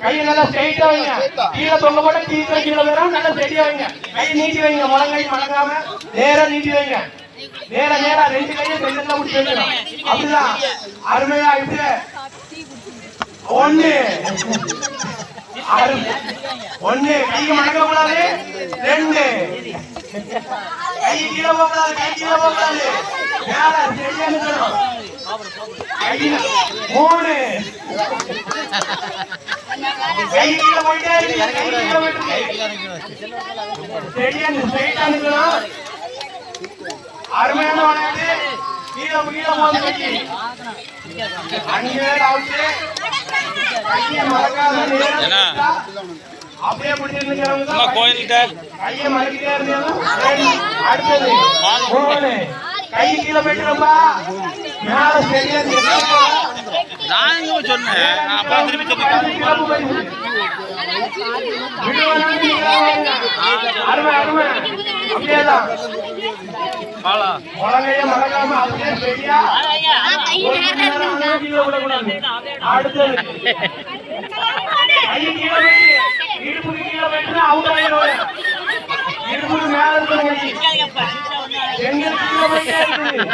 கையை நல்லா ஸ்ட்ரைட்டா வைங்க. கீழே தொங்க போட்டு கீழே வரும். நல்லா ஸ்ட்ரைட்டா வைங்க. கை நீட்டி வைங்க. முழங்கை மடங்காம நேரா நீட்டி வைங்க. நேரா நேரா ரெண்டு கையும் சென்டர்ல முடிச்சு வைக்கணும். அப்படிதான் அருமையா இப்படி ஒண்ணு ஒண்ணு கைக்கு மடக்க கூடாது. ரெண்டு கை கீழே போகக்கூடாது. கை கீழே போகக்கூடாது. மேல ஸ்ட்ரைட்டா நிக்கணும். மூணு கையில போயிட்டே அருமையான விளையாட்டு. கீழே கீழே போகுது. அங்கே அப்படியே பிடிச்சிருந்துக்கிறவங்க கையை மறக்கிட்டே இருந்தாலும் அடுத்தது மூணு கை கீழே போயிட்டுப்பா. மேல சரியா நான் சொன்னேன். அப்புறம் திருப்பி சொன்னேன். அருமை அருமை. அப்படியேதான் முழங்கைய மறக்காம அப்படியே சரியா அடுத்தது கை கீழே போயிட்டு இடுப்புக்கு கீழே போயிட்டு அவுட் ஆயிடும். இடுப்புக்கு மேல இருக்கிற எங்க கீழே போயிட்டே இருக்குது.